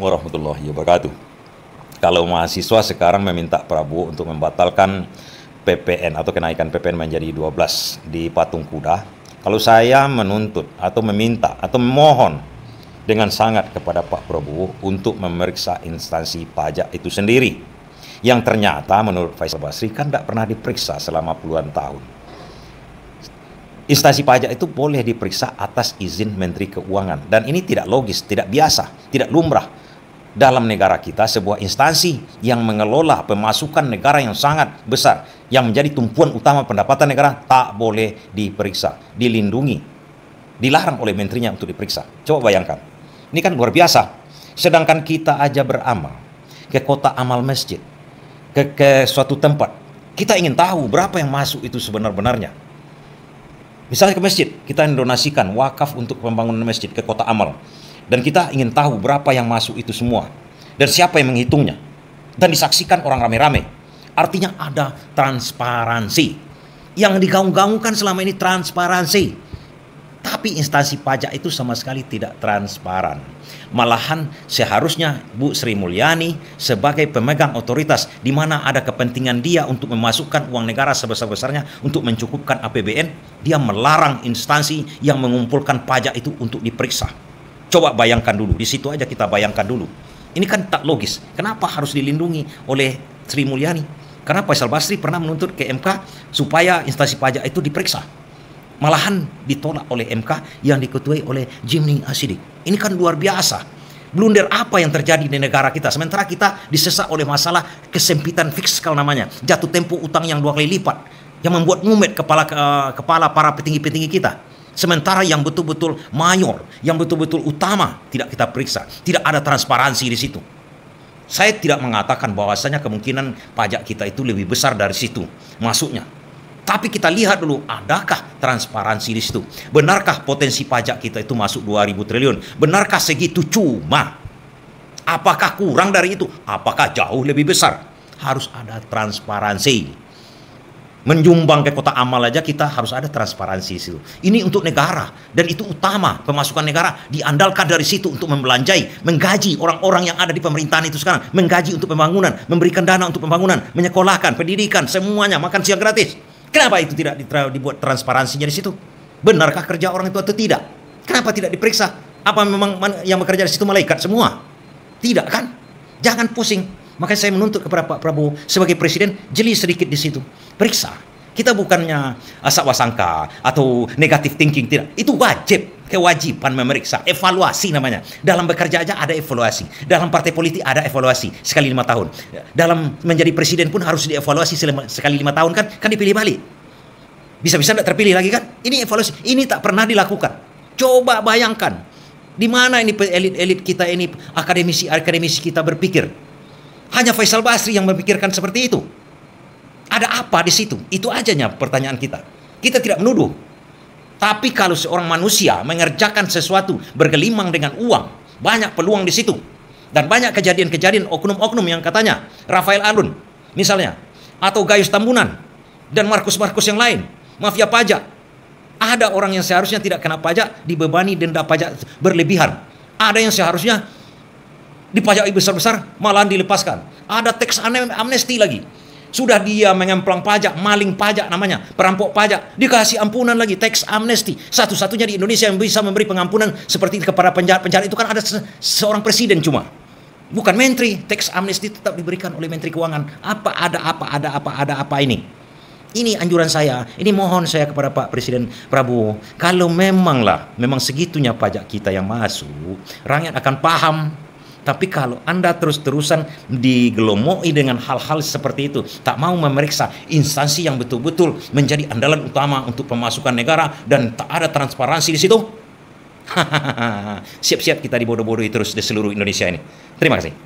warahmatullahi wabarakatuh. Kalau mahasiswa sekarang meminta Prabowo untuk membatalkan PPN atau kenaikan PPN menjadi 12 di Patung Kuda, kalau saya menuntut atau meminta atau memohon dengan sangat kepada Pak Prabowo untuk memeriksa instansi pajak itu sendiri, yang ternyata menurut Faisal Basri kan tidak pernah diperiksa selama puluhan tahun. Instansi pajak itu boleh diperiksa atas izin Menteri Keuangan, dan ini tidak logis, tidak biasa, tidak lumrah dalam negara kita. Sebuah instansi yang mengelola pemasukan negara yang sangat besar, yang menjadi tumpuan utama pendapatan negara, tak boleh diperiksa, dilindungi, dilarang oleh menterinya untuk diperiksa. Coba bayangkan, ini kan luar biasa. Sedangkan kita aja beramal ke kota amal masjid, ke suatu tempat, kita ingin tahu berapa yang masuk itu sebenar-benarnya. Misalnya ke masjid, kita mendonasikan wakaf untuk pembangunan masjid ke kota amal, dan kita ingin tahu berapa yang masuk itu semua, dan siapa yang menghitungnya, dan disaksikan orang rame-rame. Artinya ada transparansi. Yang digaung-gaungkan selama ini transparansi, tapi instansi pajak itu sama sekali tidak transparan. Malahan seharusnya Bu Sri Mulyani sebagai pemegang otoritas, di mana ada kepentingan dia untuk memasukkan uang negara sebesar-besarnya untuk mencukupkan APBN, dia melarang instansi yang mengumpulkan pajak itu untuk diperiksa. Coba bayangkan dulu, di situ aja kita bayangkan dulu. Ini kan tak logis. Kenapa harus dilindungi oleh Sri Mulyani? Karena Faisal Basri pernah menuntut ke MK supaya instansi pajak itu diperiksa. Malahan ditolak oleh MK yang diketuai oleh Jimmy Asidik. Ini kan luar biasa. Blunder apa yang terjadi di negara kita? Sementara kita disesak oleh masalah kesempitan fiskal namanya. Jatuh tempo utang yang 2 kali lipat, yang membuat ngumet kepala para petinggi-petinggi kita. Sementara yang betul-betul mayor, yang betul-betul utama tidak kita periksa. Tidak ada transparansi di situ. Saya tidak mengatakan bahwasanya kemungkinan pajak kita itu lebih besar dari situ masuknya. Tapi kita lihat dulu, adakah transparansi di situ? Benarkah potensi pajak kita itu masuk 2.000 triliun? Benarkah segitu cuma? Apakah kurang dari itu? Apakah jauh lebih besar? Harus ada transparansi. Menjumbang ke kota amal aja kita harus ada transparansi di situ. Ini untuk negara, dan itu utama. Pemasukan negara diandalkan dari situ untuk membelanjai, menggaji orang-orang yang ada di pemerintahan itu sekarang, menggaji untuk pembangunan, memberikan dana untuk pembangunan, menyekolahkan, pendidikan, semuanya, makan siang gratis. Kenapa itu tidak dibuat transparansinya di situ? Benarkah kerja orang itu atau tidak? Kenapa tidak diperiksa? Apa memang yang bekerja di situ malaikat semua? Tidak kan? Jangan pusing. Makanya saya menuntut kepada Pak Prabowo sebagai presiden, jeli sedikit di situ. Periksa. Kita bukannya asak wasangka atau negatif thinking, tidak. Itu wajib. Kewajiban memeriksa, evaluasi namanya. Dalam bekerja aja ada evaluasi. Dalam partai politik ada evaluasi sekali 5 tahun. Dalam menjadi presiden pun harus dievaluasi sekali 5 tahun kan? Kan dipilih balik. Bisa-bisa tidak terpilih lagi kan? Ini evaluasi. Ini tak pernah dilakukan. Coba bayangkan. Di mana ini elit-elit kita ini, akademisi kita berpikir? Hanya Faisal Basri yang memikirkan seperti itu. Ada apa di situ? Itu ajanya pertanyaan kita. Kita tidak menuduh. Tapi kalau seorang manusia mengerjakan sesuatu bergelimang dengan uang, banyak peluang di situ. Dan banyak kejadian-kejadian oknum-oknum yang katanya Rafael Alun misalnya, atau Gayus Tambunan, dan Markus-Markus yang lain, mafia pajak. Ada orang yang seharusnya tidak kena pajak dibebani denda pajak berlebihan. Ada yang seharusnya dipajaki besar-besar malah dilepaskan. Ada teks amnesti lagi. Sudah dia mengemplang pajak, maling pajak namanya, perampok pajak, dikasih ampunan lagi, teks amnesti. Satu-satunya di Indonesia yang bisa memberi pengampunan seperti itu kepada penjahat-penjahat itu kan ada seorang presiden cuma. Bukan menteri, teks amnesti tetap diberikan oleh Menteri Keuangan. Ada apa ini? Ini anjuran saya, ini mohon saya kepada Pak Presiden Prabowo. Kalau memang segitunya pajak kita yang masuk, rakyat akan paham. Tapi kalau Anda terus-terusan digelomoi dengan hal-hal seperti itu, tak mau memeriksa instansi yang betul-betul menjadi andalan utama untuk pemasukan negara, dan tak ada transparansi di situ, siap-siap kita dibodoh-bodohi terus di seluruh Indonesia ini. Terima kasih.